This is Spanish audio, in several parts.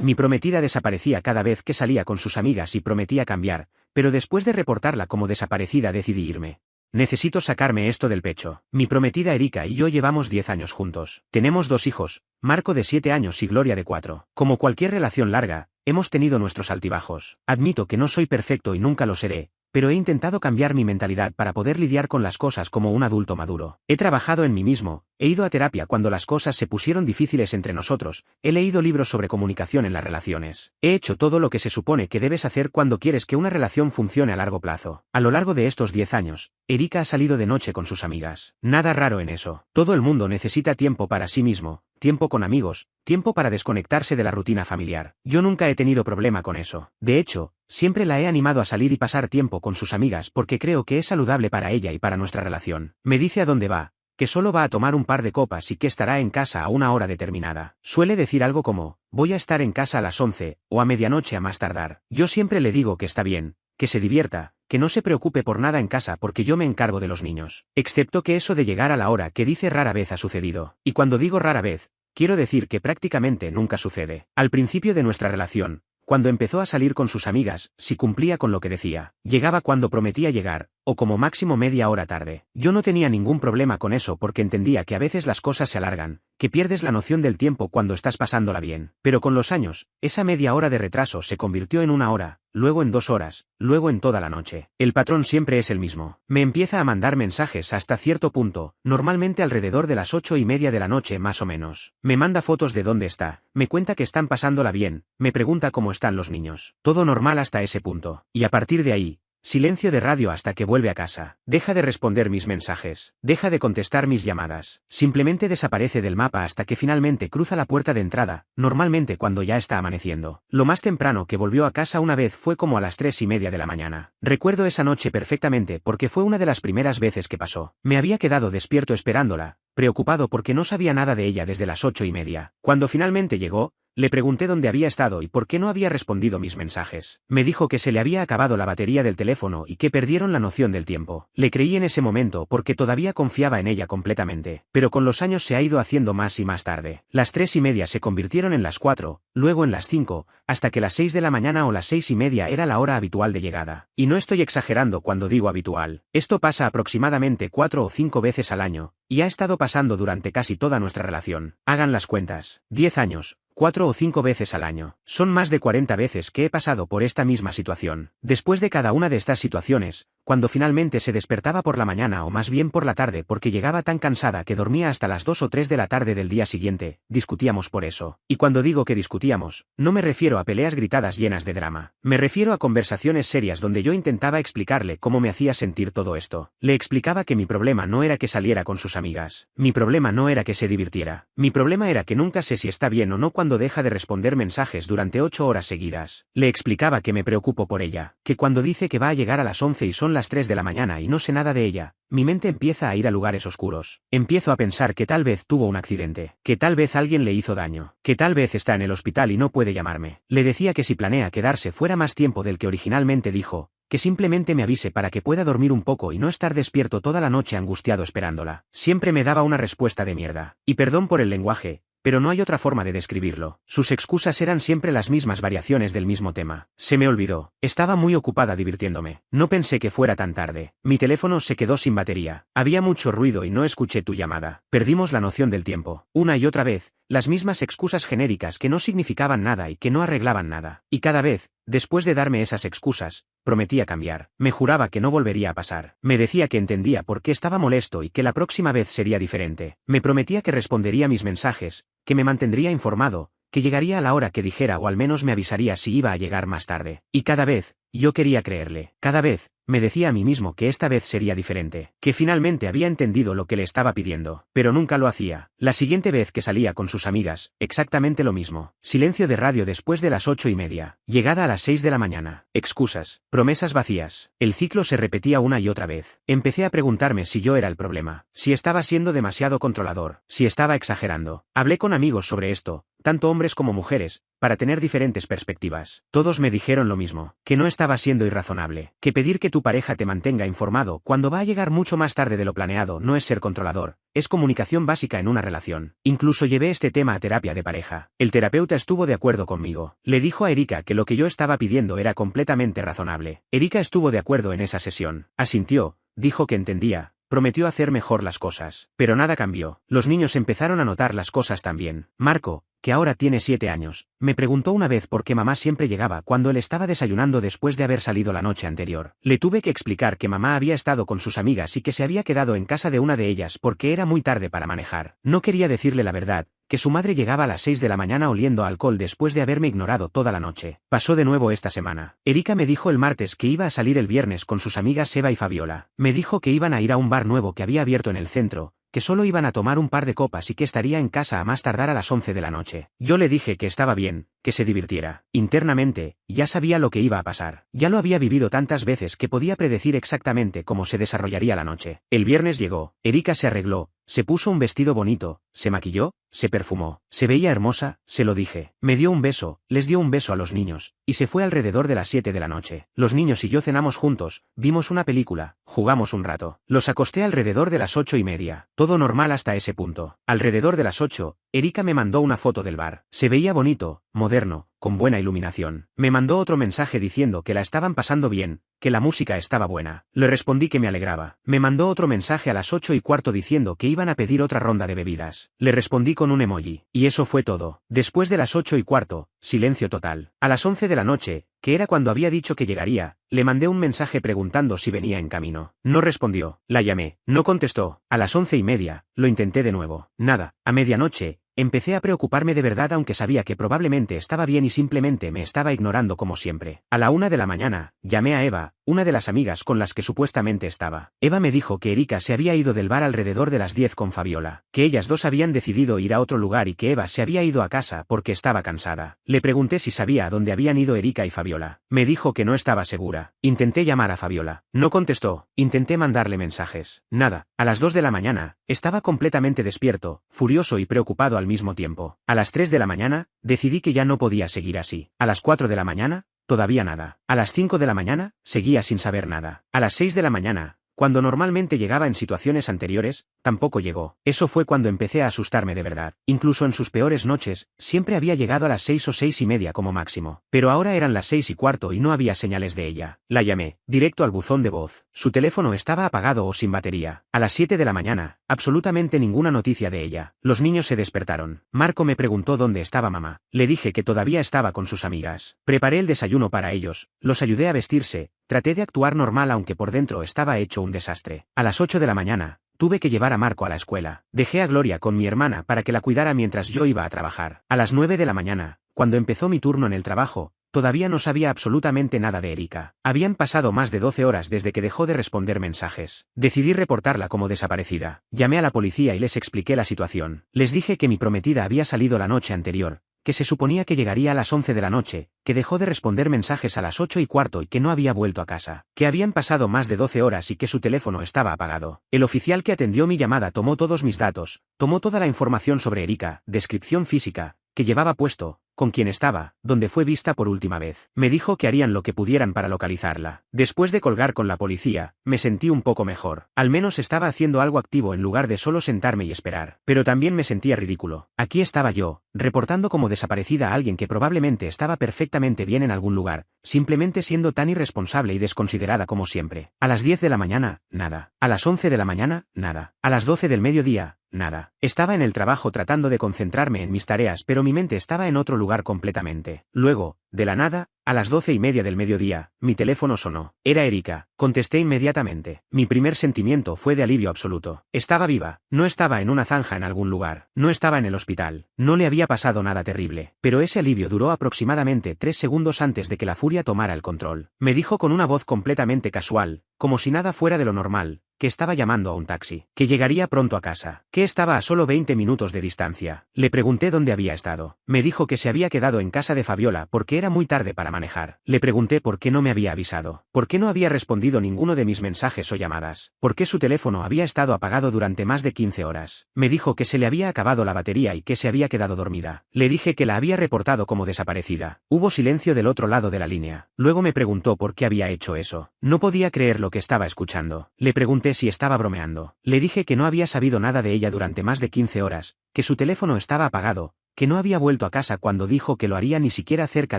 Mi prometida desaparecía cada vez que salía con sus amigas y prometía cambiar, pero después de reportarla como desaparecida decidí irme. Necesito sacarme esto del pecho. Mi prometida Erika y yo llevamos 10 años juntos. Tenemos 2 hijos, Marco de 7 años y Gloria de 4. Como cualquier relación larga, hemos tenido nuestros altibajos. Admito que no soy perfecto y nunca lo seré, pero he intentado cambiar mi mentalidad para poder lidiar con las cosas como un adulto maduro. He trabajado en mí mismo, he ido a terapia cuando las cosas se pusieron difíciles entre nosotros, he leído libros sobre comunicación en las relaciones. He hecho todo lo que se supone que debes hacer cuando quieres que una relación funcione a largo plazo. A lo largo de estos 10 años, Erika ha salido de noche con sus amigas. Nada raro en eso. Todo el mundo necesita tiempo para sí mismo, tiempo con amigos, tiempo para desconectarse de la rutina familiar. Yo nunca he tenido problema con eso. De hecho, siempre la he animado a salir y pasar tiempo con sus amigas porque creo que es saludable para ella y para nuestra relación. Me dice a dónde va, que solo va a tomar un par de copas y que estará en casa a una hora determinada. Suele decir algo como, voy a estar en casa a las 11, o a medianoche a más tardar. Yo siempre le digo que está bien, que se divierta, que no se preocupe por nada en casa porque yo me encargo de los niños. Excepto que eso de llegar a la hora que dice rara vez ha sucedido. Y cuando digo rara vez, quiero decir que prácticamente nunca sucede. Al principio de nuestra relación, cuando empezó a salir con sus amigas, si cumplía con lo que decía, llegaba cuando prometía llegar, o como máximo media hora tarde. Yo no tenía ningún problema con eso porque entendía que a veces las cosas se alargan, que pierdes la noción del tiempo cuando estás pasándola bien. Pero con los años, esa media hora de retraso se convirtió en una hora, luego en 2 horas, luego en toda la noche. El patrón siempre es el mismo. Me empieza a mandar mensajes hasta cierto punto, normalmente alrededor de las 8:30 de la noche más o menos. Me manda fotos de dónde está, me cuenta que están pasándola bien, me pregunta cómo están los niños. Todo normal hasta ese punto. Y a partir de ahí, silencio de radio hasta que vuelve a casa. Deja de responder mis mensajes. Deja de contestar mis llamadas. Simplemente desaparece del mapa hasta que finalmente cruza la puerta de entrada, normalmente cuando ya está amaneciendo. Lo más temprano que volvió a casa una vez fue como a las 3:30 de la mañana. Recuerdo esa noche perfectamente porque fue una de las primeras veces que pasó. Me había quedado despierto esperándola, preocupado porque no sabía nada de ella desde las 8:30. Cuando finalmente llegó, le pregunté dónde había estado y por qué no había respondido mis mensajes. Me dijo que se le había acabado la batería del teléfono y que perdieron la noción del tiempo. Le creí en ese momento porque todavía confiaba en ella completamente, pero con los años se ha ido haciendo más y más tarde. Las 3:30 se convirtieron en las 4, luego en las 5, hasta que las 6 de la mañana o las 6:30 era la hora habitual de llegada. Y no estoy exagerando cuando digo habitual. Esto pasa aproximadamente 4 o 5 veces al año, y ha estado pasando durante casi toda nuestra relación. Hagan las cuentas. 10 años. 4 o 5 veces al año. Son más de 40 veces que he pasado por esta misma situación. Después de cada una de estas situaciones, cuando finalmente se despertaba por la mañana o más bien por la tarde porque llegaba tan cansada que dormía hasta las 2 o 3 de la tarde del día siguiente, discutíamos por eso. Y cuando digo que discutíamos, no me refiero a peleas gritadas llenas de drama. Me refiero a conversaciones serias donde yo intentaba explicarle cómo me hacía sentir todo esto. Le explicaba que mi problema no era que saliera con sus amigas. Mi problema no era que se divirtiera. Mi problema era que nunca sé si está bien o no cuando deja de responder mensajes durante 8 horas seguidas. Le explicaba que me preocupo por ella, que cuando dice que va a llegar a las 11 y son las 3 de la mañana y no sé nada de ella, mi mente empieza a ir a lugares oscuros. Empiezo a pensar que tal vez tuvo un accidente, que tal vez alguien le hizo daño, que tal vez está en el hospital y no puede llamarme. Le decía que si planea quedarse fuera más tiempo del que originalmente dijo, que simplemente me avise para que pueda dormir un poco y no estar despierto toda la noche angustiado esperándola. Siempre me daba una respuesta de mierda. Y perdón por el lenguaje, pero no hay otra forma de describirlo. Sus excusas eran siempre las mismas variaciones del mismo tema. Se me olvidó. Estaba muy ocupada divirtiéndome. No pensé que fuera tan tarde. Mi teléfono se quedó sin batería. Había mucho ruido y no escuché tu llamada. Perdimos la noción del tiempo. Una y otra vez, las mismas excusas genéricas que no significaban nada y que no arreglaban nada. Y cada vez, después de darme esas excusas, prometía cambiar. Me juraba que no volvería a pasar. Me decía que entendía por qué estaba molesto y que la próxima vez sería diferente. Me prometía que respondería mis mensajes, que me mantendría informado, que llegaría a la hora que dijera o al menos me avisaría si iba a llegar más tarde. Y cada vez, yo quería creerle. Cada vez, me decía a mí mismo que esta vez sería diferente, que finalmente había entendido lo que le estaba pidiendo, pero nunca lo hacía. La siguiente vez que salía con sus amigas, exactamente lo mismo. Silencio de radio después de las 8:30. Llegada a las 6 de la mañana. Excusas. Promesas vacías. El ciclo se repetía una y otra vez. Empecé a preguntarme si yo era el problema, si estaba siendo demasiado controlador, si estaba exagerando. Hablé con amigos sobre esto, tanto hombres como mujeres, para tener diferentes perspectivas. Todos me dijeron lo mismo, que no estaba siendo irrazonable, que pedir que tu pareja te mantenga informado cuando va a llegar mucho más tarde de lo planeado no es ser controlador, es comunicación básica en una relación. Incluso llevé este tema a terapia de pareja. El terapeuta estuvo de acuerdo conmigo. Le dijo a Erika que lo que yo estaba pidiendo era completamente razonable. Erika estuvo de acuerdo en esa sesión. Asintió, dijo que entendía. Prometió hacer mejor las cosas. Pero nada cambió. Los niños empezaron a notar las cosas también. Marco, que ahora tiene 7 años, me preguntó una vez por qué mamá siempre llegaba cuando él estaba desayunando después de haber salido la noche anterior. Le tuve que explicar que mamá había estado con sus amigas y que se había quedado en casa de una de ellas porque era muy tarde para manejar. No quería decirle la verdad, que su madre llegaba a las 6 de la mañana oliendo a alcohol después de haberme ignorado toda la noche. Pasó de nuevo esta semana. Erika me dijo el martes que iba a salir el viernes con sus amigas Eva y Fabiola. Me dijo que iban a ir a un bar nuevo que había abierto en el centro, que solo iban a tomar un par de copas y que estaría en casa a más tardar a las 11 de la noche. Yo le dije que estaba bien, que se divirtiera. Internamente, ya sabía lo que iba a pasar. Ya lo había vivido tantas veces que podía predecir exactamente cómo se desarrollaría la noche. El viernes llegó, Erika se arregló, se puso un vestido bonito, se maquilló, se perfumó, se veía hermosa, se lo dije. Me dio un beso, les dio un beso a los niños, y se fue alrededor de las 7 de la noche. Los niños y yo cenamos juntos, vimos una película, jugamos un rato. Los acosté alrededor de las 8:30. Todo normal hasta ese punto. Alrededor de las 8, Erika me mandó una foto del bar. Se veía bonito, moderno, con buena iluminación. Me mandó otro mensaje diciendo que la estaban pasando bien, que la música estaba buena. Le respondí que me alegraba. Me mandó otro mensaje a las 8:15 diciendo que iban a pedir otra ronda de bebidas. Le respondí con un emoji. Y eso fue todo. Después de las 8:15, silencio total. A las 11 de la noche, que era cuando había dicho que llegaría, le mandé un mensaje preguntando si venía en camino. No respondió. La llamé. No contestó. A las 11:30, lo intenté de nuevo. Nada. A medianoche, empecé a preocuparme de verdad aunque sabía que probablemente estaba bien y simplemente me estaba ignorando como siempre. A la 1 de la mañana, llamé a Eva, una de las amigas con las que supuestamente estaba. Eva me dijo que Erika se había ido del bar alrededor de las 10 con Fabiola, que ellas dos habían decidido ir a otro lugar y que Eva se había ido a casa porque estaba cansada. Le pregunté si sabía a dónde habían ido Erika y Fabiola. Me dijo que no estaba segura. Intenté llamar a Fabiola. No contestó. Intenté mandarle mensajes. Nada. A las 2 de la mañana, estaba completamente despierto, furioso y preocupado al mismo tiempo. A las 3 de la mañana, decidí que ya no podía seguir así. A las 4 de la mañana, todavía nada. A las 5 de la mañana, seguía sin saber nada. A las 6 de la mañana, cuando normalmente llegaba en situaciones anteriores, tampoco llegó. Eso fue cuando empecé a asustarme de verdad. Incluso en sus peores noches, siempre había llegado a las 6 o 6:30 como máximo. Pero ahora eran las 6:15 y no había señales de ella. La llamé, directo al buzón de voz. Su teléfono estaba apagado o sin batería. A las 7 de la mañana, absolutamente ninguna noticia de ella. Los niños se despertaron. Marco me preguntó dónde estaba mamá. Le dije que todavía estaba con sus amigas. Preparé el desayuno para ellos, los ayudé a vestirse. Traté de actuar normal aunque por dentro estaba hecho un desastre. A las 8 de la mañana, tuve que llevar a Marco a la escuela. Dejé a Gloria con mi hermana para que la cuidara mientras yo iba a trabajar. A las 9 de la mañana, cuando empezó mi turno en el trabajo, todavía no sabía absolutamente nada de Erika. Habían pasado más de 12 horas desde que dejó de responder mensajes. Decidí reportarla como desaparecida. Llamé a la policía y les expliqué la situación. Les dije que mi prometida había salido la noche anterior, que se suponía que llegaría a las 11 de la noche, que dejó de responder mensajes a las 8:15 y que no había vuelto a casa, que habían pasado más de 12 horas y que su teléfono estaba apagado. El oficial que atendió mi llamada tomó todos mis datos, tomó toda la información sobre Erika, descripción física, que llevaba puesto, con quién estaba, donde fue vista por última vez. Me dijo que harían lo que pudieran para localizarla. Después de colgar con la policía, me sentí un poco mejor. Al menos estaba haciendo algo activo en lugar de solo sentarme y esperar. Pero también me sentía ridículo. Aquí estaba yo, reportando como desaparecida a alguien que probablemente estaba perfectamente bien en algún lugar, simplemente siendo tan irresponsable y desconsiderada como siempre. A las 10 de la mañana, nada. A las 11 de la mañana, nada. A las 12 del mediodía, nada. Estaba en el trabajo tratando de concentrarme en mis tareas, pero mi mente estaba en otro lugar completamente. Luego, de la nada, a las 12:30 del mediodía, mi teléfono sonó. Era Erika. Contesté inmediatamente. Mi primer sentimiento fue de alivio absoluto. Estaba viva. No estaba en una zanja en algún lugar. No estaba en el hospital. No le había pasado nada terrible. Pero ese alivio duró aproximadamente 3 segundos antes de que la furia tomara el control. Me dijo con una voz completamente casual, como si nada fuera de lo normal, que estaba llamando a un taxi, que llegaría pronto a casa, que estaba a solo 20 minutos de distancia. Le pregunté dónde había estado. Me dijo que se había quedado en casa de Fabiola porque era muy tarde para manejar. Le pregunté por qué no me había avisado, por qué no había respondido ninguno de mis mensajes o llamadas, por qué su teléfono había estado apagado durante más de 15 horas. Me dijo que se le había acabado la batería y que se había quedado dormida. Le dije que la había reportado como desaparecida. Hubo silencio del otro lado de la línea. Luego me preguntó por qué había hecho eso. No podía creer lo que estaba escuchando. Le pregunté si estaba bromeando. Le dije que no había sabido nada de ella durante más de 15 horas, que su teléfono estaba apagado, que no había vuelto a casa cuando dijo que lo haría ni siquiera cerca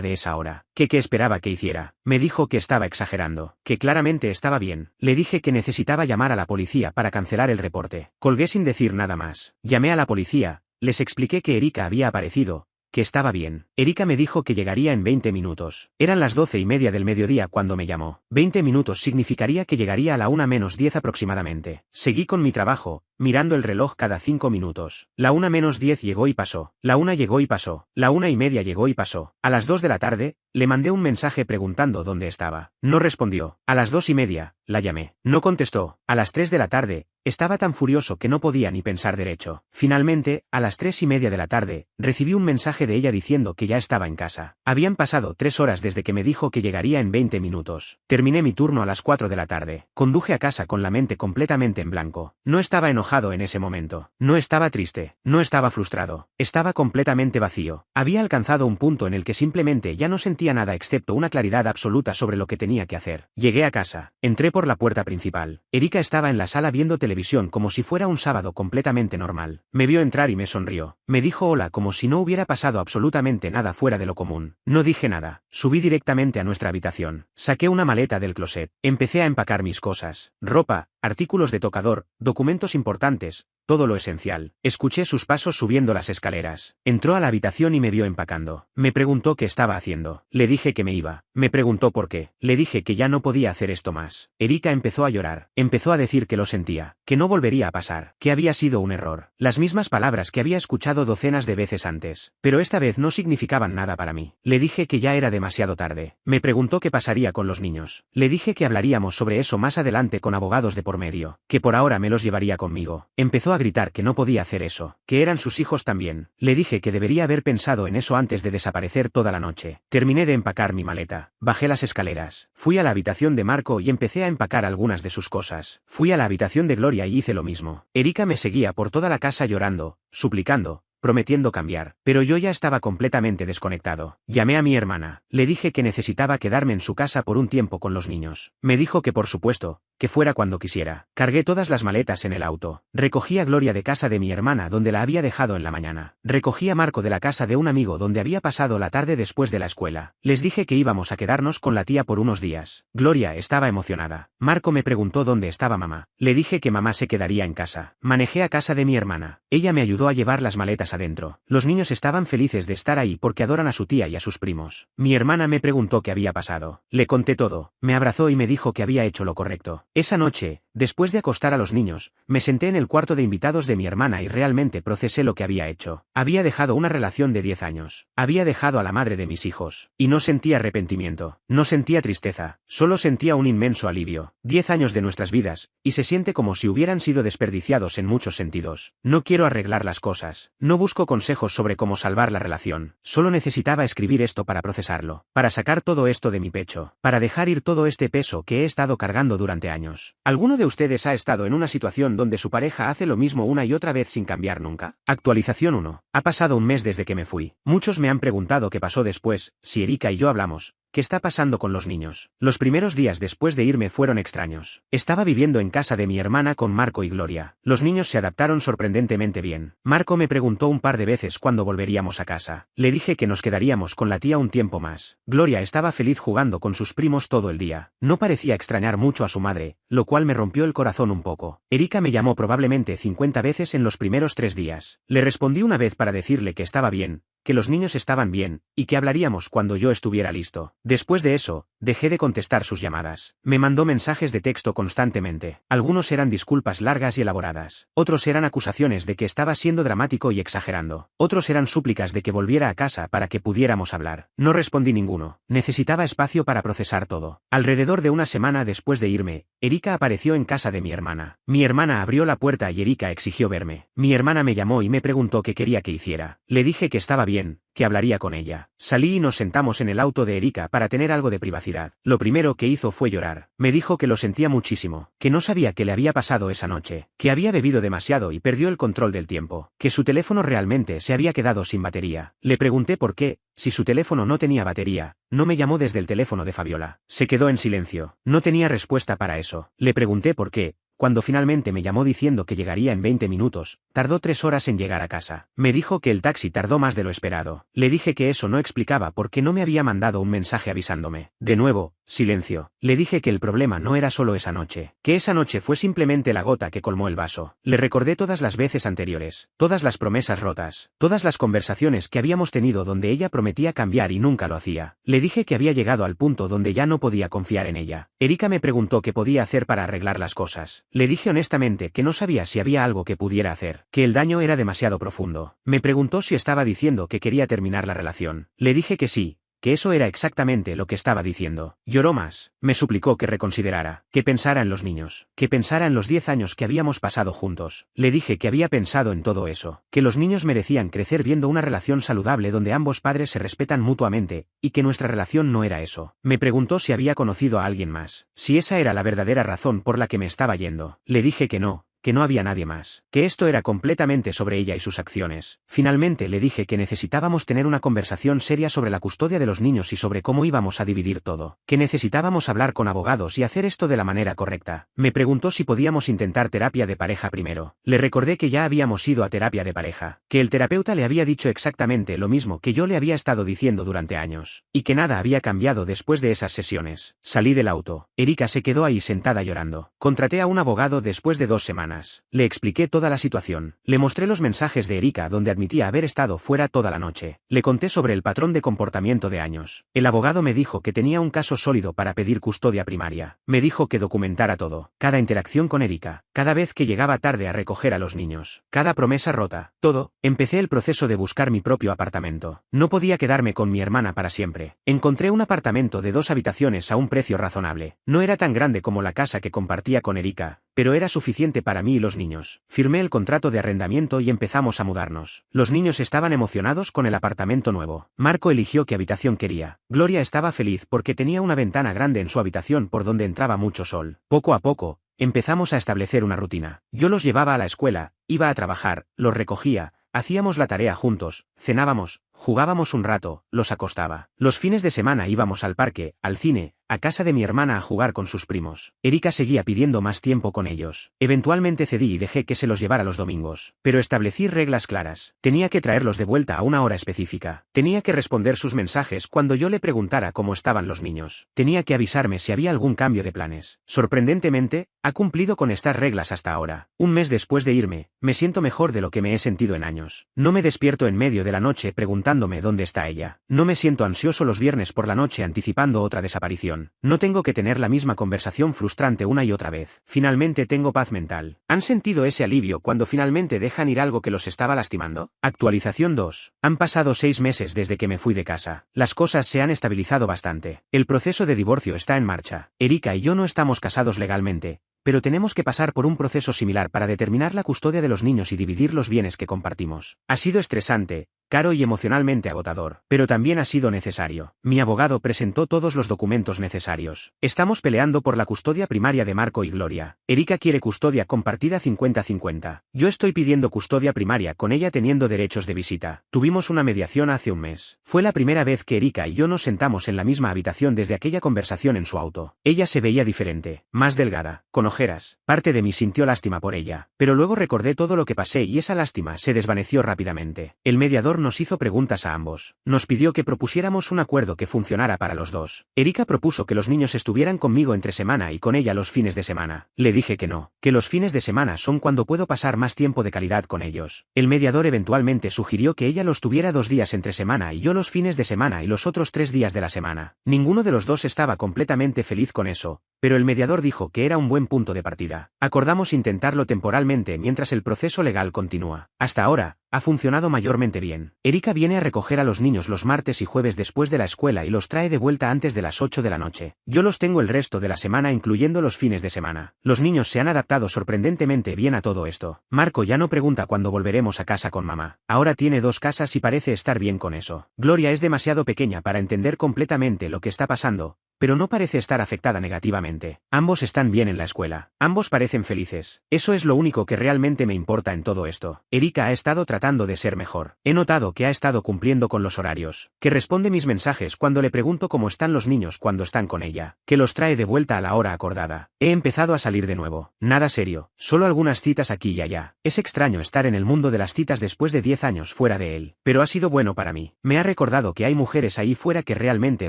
de esa hora, que qué esperaba que hiciera. Me dijo que estaba exagerando, que claramente estaba bien. Le dije que necesitaba llamar a la policía para cancelar el reporte. Colgué sin decir nada más. Llamé a la policía, les expliqué que Erika había aparecido, que estaba bien. Erika me dijo que llegaría en 20 minutos. Eran las 12:30 del mediodía cuando me llamó. 20 minutos significaría que llegaría a la 1:10 aproximadamente. Seguí con mi trabajo, mirando el reloj cada 5 minutos. La 1:10 llegó y pasó. La 1 llegó y pasó. La 1:30 llegó y pasó. A las 2 de la tarde, le mandé un mensaje preguntando dónde estaba. No respondió. A las 2:30, la llamé. No contestó. A las 3 de la tarde, estaba tan furioso que no podía ni pensar derecho. Finalmente, a las 3:30 de la tarde, recibí un mensaje de ella diciendo que ya estaba en casa. Habían pasado 3 horas desde que me dijo que llegaría en 20 minutos. Terminé mi turno a las 4 de la tarde. Conduje a casa con la mente completamente en blanco. No estaba enojado en ese momento. No estaba triste. No estaba frustrado. Estaba completamente vacío. Había alcanzado un punto en el que simplemente ya no sentía nada excepto una claridad absoluta sobre lo que tenía que hacer. Llegué a casa. Entré por la puerta principal. Erika estaba en la sala viendo televisión como si fuera un sábado completamente normal. Me vio entrar y me sonrió. Me dijo hola como si no hubiera pasado absolutamente nada fuera de lo común. No dije nada. Subí directamente a nuestra habitación. Saqué una maleta del closet. Empecé a empacar mis cosas. Ropa, artículos de tocador, documentos importantes, todo lo esencial. Escuché sus pasos subiendo las escaleras. Entró a la habitación y me vio empacando. Me preguntó qué estaba haciendo. Le dije que me iba. Me preguntó por qué. Le dije que ya no podía hacer esto más. Erika empezó a llorar. Empezó a decir que lo sentía, que no volvería a pasar, que había sido un error. Las mismas palabras que había escuchado docenas de veces antes. Pero esta vez no significaban nada para mí. Le dije que ya era demasiado tarde. Me preguntó qué pasaría con los niños. Le dije que hablaríamos sobre eso más adelante con abogados de por medio, que por ahora me los llevaría conmigo. Empezó a gritar que no podía hacer eso, que eran sus hijos también. Le dije que debería haber pensado en eso antes de desaparecer toda la noche. Terminé de empacar mi maleta. Bajé las escaleras. Fui a la habitación de Marco y empecé a empacar algunas de sus cosas. Fui a la habitación de Gloria y hice lo mismo. Erika me seguía por toda la casa llorando, suplicando, prometiendo cambiar, pero yo ya estaba completamente desconectado. Llamé a mi hermana. Le dije que necesitaba quedarme en su casa por un tiempo con los niños. Me dijo que por supuesto, que fuera cuando quisiera. Cargué todas las maletas en el auto. Recogí a Gloria de casa de mi hermana donde la había dejado en la mañana. Recogí a Marco de la casa de un amigo donde había pasado la tarde después de la escuela. Les dije que íbamos a quedarnos con la tía por unos días. Gloria estaba emocionada. Marco me preguntó dónde estaba mamá. Le dije que mamá se quedaría en casa. Manejé a casa de mi hermana. Ella me ayudó a llevar las maletas adentro. Los niños estaban felices de estar ahí porque adoran a su tía y a sus primos. Mi hermana me preguntó qué había pasado. Le conté todo. Me abrazó y me dijo que había hecho lo correcto. Esa noche, después de acostar a los niños, me senté en el cuarto de invitados de mi hermana y realmente procesé lo que había hecho. Había dejado una relación de 10 años. Había dejado a la madre de mis hijos. Y no sentía arrepentimiento. No sentía tristeza. Solo sentía un inmenso alivio. 10 años de nuestras vidas, y se siente como si hubieran sido desperdiciados en muchos sentidos. No quiero arreglar las cosas. No busco consejos sobre cómo salvar la relación. Solo necesitaba escribir esto para procesarlo. Para sacar todo esto de mi pecho. Para dejar ir todo este peso que he estado cargando durante años. ¿Alguno de ustedes ha estado en una situación donde su pareja hace lo mismo una y otra vez sin cambiar nunca? Actualización 1. Ha pasado un mes desde que me fui. Muchos me han preguntado qué pasó después, si Erika y yo hablamos. ¿Qué está pasando con los niños? Los primeros días después de irme fueron extraños. Estaba viviendo en casa de mi hermana con Marco y Gloria. Los niños se adaptaron sorprendentemente bien. Marco me preguntó un par de veces cuándo volveríamos a casa. Le dije que nos quedaríamos con la tía un tiempo más. Gloria estaba feliz jugando con sus primos todo el día. No parecía extrañar mucho a su madre, lo cual me rompió el corazón un poco. Erika me llamó probablemente 50 veces en los primeros 3 días. Le respondí una vez para decirle que estaba bien, que los niños estaban bien, y que hablaríamos cuando yo estuviera listo. Después de eso, dejé de contestar sus llamadas. Me mandó mensajes de texto constantemente. Algunos eran disculpas largas y elaboradas. Otros eran acusaciones de que estaba siendo dramático y exagerando. Otros eran súplicas de que volviera a casa para que pudiéramos hablar. No respondí ninguno. Necesitaba espacio para procesar todo. Alrededor de una semana después de irme, Erika apareció en casa de mi hermana. Mi hermana abrió la puerta y Erika exigió verme. Mi hermana me llamó y me preguntó qué quería que hiciera. Le dije que estaba bien, que hablaría con ella. Salí y nos sentamos en el auto de Erika para tener algo de privacidad. Lo primero que hizo fue llorar. Me dijo que lo sentía muchísimo, que no sabía qué le había pasado esa noche, que había bebido demasiado y perdió el control del tiempo, que su teléfono realmente se había quedado sin batería. Le pregunté por qué, si su teléfono no tenía batería, no me llamó desde el teléfono de Fabiola. Se quedó en silencio. No tenía respuesta para eso. Le pregunté por qué. Cuando finalmente me llamó diciendo que llegaría en 20 minutos, tardó 3 horas en llegar a casa. Me dijo que el taxi tardó más de lo esperado. Le dije que eso no explicaba por qué no me había mandado un mensaje avisándome. De nuevo, silencio. Le dije que el problema no era solo esa noche, que esa noche fue simplemente la gota que colmó el vaso. Le recordé todas las veces anteriores, todas las promesas rotas, todas las conversaciones que habíamos tenido donde ella prometía cambiar y nunca lo hacía. Le dije que había llegado al punto donde ya no podía confiar en ella. Erika me preguntó qué podía hacer para arreglar las cosas. Le dije honestamente que no sabía si había algo que pudiera hacer, que el daño era demasiado profundo. Me preguntó si estaba diciendo que quería terminar la relación. Le dije que sí, que eso era exactamente lo que estaba diciendo. Lloró más, me suplicó que reconsiderara, que pensara en los niños, que pensara en los 10 años que habíamos pasado juntos. Le dije que había pensado en todo eso, que los niños merecían crecer viendo una relación saludable donde ambos padres se respetan mutuamente, y que nuestra relación no era eso. Me preguntó si había conocido a alguien más, si esa era la verdadera razón por la que me estaba yendo. Le dije que no había nadie más, que esto era completamente sobre ella y sus acciones. Finalmente le dije que necesitábamos tener una conversación seria sobre la custodia de los niños y sobre cómo íbamos a dividir todo, que necesitábamos hablar con abogados y hacer esto de la manera correcta. Me preguntó si podíamos intentar terapia de pareja primero. Le recordé que ya habíamos ido a terapia de pareja, que el terapeuta le había dicho exactamente lo mismo que yo le había estado diciendo durante años, y que nada había cambiado después de esas sesiones. Salí del auto. Erika se quedó ahí sentada llorando. Contraté a un abogado después de 2 semanas. Le expliqué toda la situación. Le mostré los mensajes de Erika donde admitía haber estado fuera toda la noche. Le conté sobre el patrón de comportamiento de años. El abogado me dijo que tenía un caso sólido para pedir custodia primaria. Me dijo que documentara todo. Cada interacción con Erika. Cada vez que llegaba tarde a recoger a los niños. Cada promesa rota. Todo. Empecé el proceso de buscar mi propio apartamento. No podía quedarme con mi hermana para siempre. Encontré un apartamento de 2 habitaciones a un precio razonable. No era tan grande como la casa que compartía con Erika, pero era suficiente para mí y los niños. Firmé el contrato de arrendamiento y empezamos a mudarnos. Los niños estaban emocionados con el apartamento nuevo. Marco eligió qué habitación quería. Gloria estaba feliz porque tenía una ventana grande en su habitación por donde entraba mucho sol. Poco a poco, empezamos a establecer una rutina. Yo los llevaba a la escuela, iba a trabajar, los recogía, hacíamos la tarea juntos, cenábamos, jugábamos un rato, los acostaba. Los fines de semana íbamos al parque, al cine, a casa de mi hermana a jugar con sus primos. Erika seguía pidiendo más tiempo con ellos. Eventualmente cedí y dejé que se los llevara los domingos. Pero establecí reglas claras. Tenía que traerlos de vuelta a una hora específica. Tenía que responder sus mensajes cuando yo le preguntara cómo estaban los niños. Tenía que avisarme si había algún cambio de planes. Sorprendentemente, ha cumplido con estas reglas hasta ahora. Un mes después de irme, me siento mejor de lo que me he sentido en años. No me despierto en medio de la noche preguntándome dónde está ella. No me siento ansioso los viernes por la noche anticipando otra desaparición. No tengo que tener la misma conversación frustrante una y otra vez. Finalmente tengo paz mental. ¿Han sentido ese alivio cuando finalmente dejan ir algo que los estaba lastimando? Actualización 2. Han pasado 6 meses desde que me fui de casa. Las cosas se han estabilizado bastante. El proceso de divorcio está en marcha. Erika y yo no estamos casados legalmente, pero tenemos que pasar por un proceso similar para determinar la custodia de los niños y dividir los bienes que compartimos. Ha sido estresante, caro y emocionalmente agotador, pero también ha sido necesario. Mi abogado presentó todos los documentos necesarios. Estamos peleando por la custodia primaria de Marco y Gloria. Erika quiere custodia compartida 50-50. Yo estoy pidiendo custodia primaria con ella teniendo derechos de visita. Tuvimos una mediación hace un mes. Fue la primera vez que Erika y yo nos sentamos en la misma habitación desde aquella conversación en su auto. Ella se veía diferente, más delgada, con ojeras. Parte de mí sintió lástima por ella, pero luego recordé todo lo que pasé y esa lástima se desvaneció rápidamente. El mediador nos hizo preguntas a ambos. Nos pidió que propusiéramos un acuerdo que funcionara para los dos. Erika propuso que los niños estuvieran conmigo entre semana y con ella los fines de semana. Le dije que no, que los fines de semana son cuando puedo pasar más tiempo de calidad con ellos. El mediador eventualmente sugirió que ella los tuviera 2 días entre semana y yo los fines de semana y los otros 3 días de la semana. Ninguno de los dos estaba completamente feliz con eso, pero el mediador dijo que era un buen punto de partida. Acordamos intentarlo temporalmente mientras el proceso legal continúa. Hasta ahora, ha funcionado mayormente bien. Erika viene a recoger a los niños los martes y jueves después de la escuela y los trae de vuelta antes de las 8 de la noche. Yo los tengo el resto de la semana incluyendo los fines de semana. Los niños se han adaptado sorprendentemente bien a todo esto. Marco ya no pregunta cuándo volveremos a casa con mamá. Ahora tiene 2 casas y parece estar bien con eso. Gloria es demasiado pequeña para entender completamente lo que está pasando, pero no parece estar afectada negativamente. Ambos están bien en la escuela. Ambos parecen felices. Eso es lo único que realmente me importa en todo esto. Erika ha estado tratando de ser mejor. He notado que ha estado cumpliendo con los horarios, que responde mis mensajes cuando le pregunto cómo están los niños cuando están con ella, que los trae de vuelta a la hora acordada. He empezado a salir de nuevo. Nada serio, solo algunas citas aquí y allá. Es extraño estar en el mundo de las citas después de 10 años fuera de él, pero ha sido bueno para mí. Me ha recordado que hay mujeres ahí fuera que realmente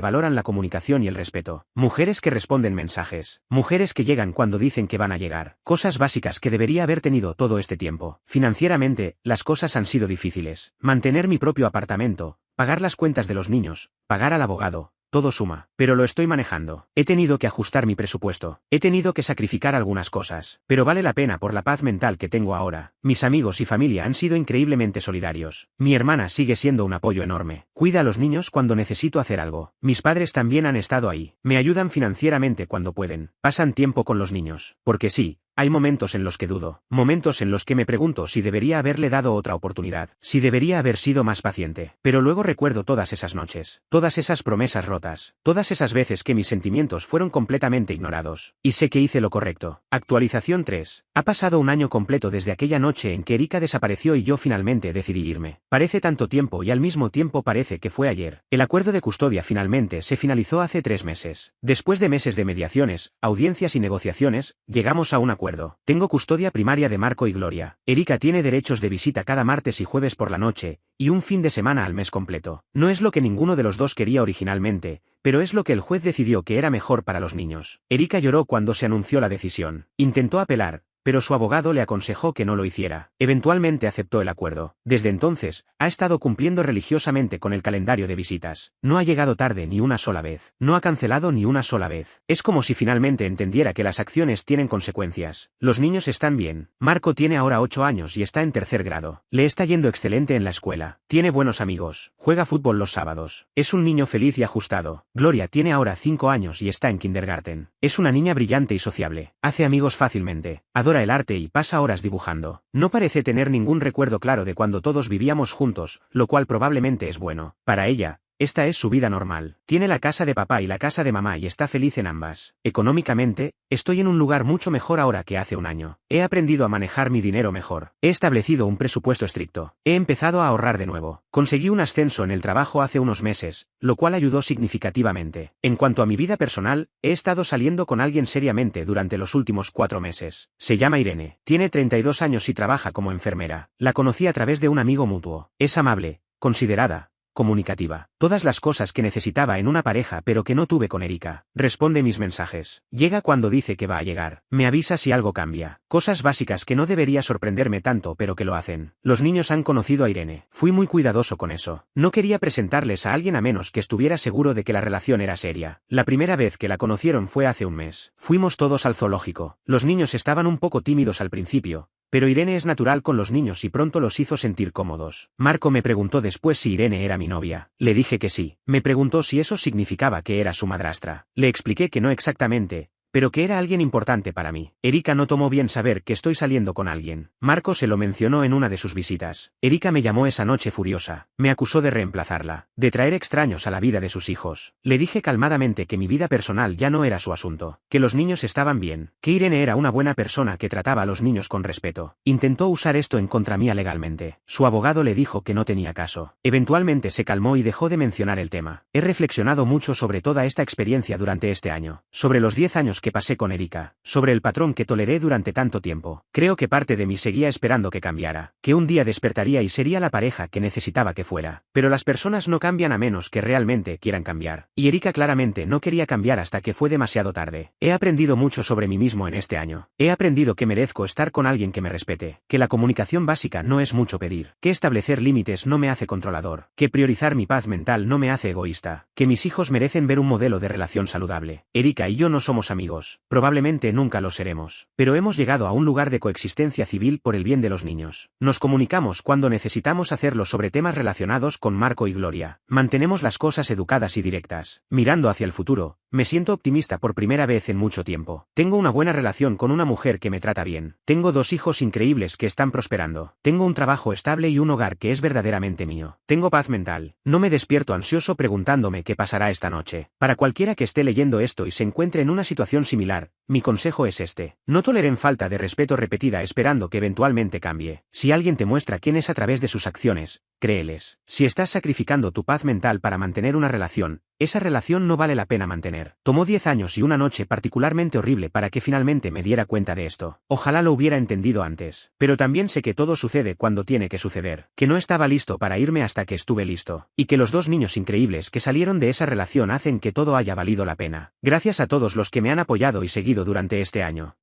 valoran la comunicación y el respeto. Mujeres que responden mensajes. Mujeres que llegan cuando dicen que van a llegar. Cosas básicas que debería haber tenido todo este tiempo. Financieramente, las cosas han sido difíciles. Mantener mi propio apartamento, pagar las cuentas de los niños, pagar al abogado. Todo suma, pero lo estoy manejando. He tenido que ajustar mi presupuesto. He tenido que sacrificar algunas cosas, pero vale la pena por la paz mental que tengo ahora. Mis amigos y familia han sido increíblemente solidarios. Mi hermana sigue siendo un apoyo enorme. Cuida a los niños cuando necesito hacer algo. Mis padres también han estado ahí. Me ayudan financieramente cuando pueden. Pasan tiempo con los niños. Porque sí, hay momentos en los que dudo, momentos en los que me pregunto si debería haberle dado otra oportunidad, si debería haber sido más paciente, pero luego recuerdo todas esas noches, todas esas promesas rotas, todas esas veces que mis sentimientos fueron completamente ignorados, y sé que hice lo correcto. Actualización 3. Ha pasado un año completo desde aquella noche en que Erika desapareció y yo finalmente decidí irme. Parece tanto tiempo y al mismo tiempo parece que fue ayer. El acuerdo de custodia finalmente se finalizó hace 3 meses. Después de meses de mediaciones, audiencias y negociaciones, llegamos a un acuerdo. Tengo custodia primaria de Marco y Gloria. Erika tiene derechos de visita cada martes y jueves por la noche, y un fin de semana al mes completo. No es lo que ninguno de los dos quería originalmente, pero es lo que el juez decidió que era mejor para los niños. Erika lloró cuando se anunció la decisión. Intentó apelar, pero su abogado le aconsejó que no lo hiciera. Eventualmente aceptó el acuerdo. Desde entonces, ha estado cumpliendo religiosamente con el calendario de visitas. No ha llegado tarde ni una sola vez. No ha cancelado ni una sola vez. Es como si finalmente entendiera que las acciones tienen consecuencias. Los niños están bien. Marco tiene ahora 8 años y está en 3er grado. Le está yendo excelente en la escuela. Tiene buenos amigos. Juega fútbol los sábados. Es un niño feliz y ajustado. Gloria tiene ahora 5 años y está en kindergarten. Es una niña brillante y sociable. Hace amigos fácilmente. Adora el arte y pasa horas dibujando. No parece tener ningún recuerdo claro de cuando todos vivíamos juntos, lo cual probablemente es bueno. Para ella, esta es su vida normal. Tiene la casa de papá y la casa de mamá y está feliz en ambas. Económicamente, estoy en un lugar mucho mejor ahora que hace un año. He aprendido a manejar mi dinero mejor. He establecido un presupuesto estricto. He empezado a ahorrar de nuevo. Conseguí un ascenso en el trabajo hace unos meses, lo cual ayudó significativamente. En cuanto a mi vida personal, he estado saliendo con alguien seriamente durante los últimos 4 meses. Se llama Irene. Tiene 32 años y trabaja como enfermera. La conocí a través de un amigo mutuo. Es amable, considerada, comunicativa. Todas las cosas que necesitaba en una pareja pero que no tuve con Erika. Responde mis mensajes. Llega cuando dice que va a llegar. Me avisa si algo cambia. Cosas básicas que no debería sorprenderme tanto pero que lo hacen. Los niños han conocido a Irene. Fui muy cuidadoso con eso. No quería presentarles a alguien a menos que estuviera seguro de que la relación era seria. La primera vez que la conocieron fue hace un mes. Fuimos todos al zoológico. Los niños estaban un poco tímidos al principio, pero Irene es natural con los niños y pronto los hizo sentir cómodos. Marco me preguntó después si Irene era mi novia. Le dije que sí. Me preguntó si eso significaba que era su madrastra. Le expliqué que no exactamente, pero que era alguien importante para mí. Erika no tomó bien saber que estoy saliendo con alguien. Marco se lo mencionó en una de sus visitas. Erika me llamó esa noche furiosa. Me acusó de reemplazarla, de traer extraños a la vida de sus hijos. Le dije calmadamente que mi vida personal ya no era su asunto, que los niños estaban bien, que Irene era una buena persona que trataba a los niños con respeto. Intentó usar esto en contra mía legalmente. Su abogado le dijo que no tenía caso. Eventualmente se calmó y dejó de mencionar el tema. He reflexionado mucho sobre toda esta experiencia durante este año, sobre los 10 años que pasé con Erika, sobre el patrón que toleré durante tanto tiempo. Creo que parte de mí seguía esperando que cambiara, que un día despertaría y sería la pareja que necesitaba que fuera. Pero las personas no cambian a menos que realmente quieran cambiar. Y Erika claramente no quería cambiar hasta que fue demasiado tarde. He aprendido mucho sobre mí mismo en este año. He aprendido que merezco estar con alguien que me respete, que la comunicación básica no es mucho pedir, que establecer límites no me hace controlador, que priorizar mi paz mental no me hace egoísta, que mis hijos merecen ver un modelo de relación saludable. Erika y yo no somos amigos, probablemente nunca lo seremos, pero hemos llegado a un lugar de coexistencia civil por el bien de los niños. Nos comunicamos cuando necesitamos hacerlo sobre temas relacionados con Marco y Gloria. Mantenemos las cosas educadas y directas. Mirando hacia el futuro, me siento optimista por primera vez en mucho tiempo. Tengo una buena relación con una mujer que me trata bien. Tengo 2 hijos increíbles que están prosperando. Tengo un trabajo estable y un hogar que es verdaderamente mío. Tengo paz mental. No me despierto ansioso preguntándome qué pasará esta noche. Para cualquiera que esté leyendo esto y se encuentre en una situación similar, mi consejo es este. No toleren falta de respeto repetida esperando que eventualmente cambie. Si alguien te muestra quién es a través de sus acciones, créeles. Si estás sacrificando tu paz mental para mantener una relación, esa relación no vale la pena mantener. Tomó 10 años y una noche particularmente horrible para que finalmente me diera cuenta de esto. Ojalá lo hubiera entendido antes. Pero también sé que todo sucede cuando tiene que suceder. Que no estaba listo para irme hasta que estuve listo. Y que los 2 niños increíbles que salieron de esa relación hacen que todo haya valido la pena. Gracias a todos los que me han apoyado y seguido durante este año.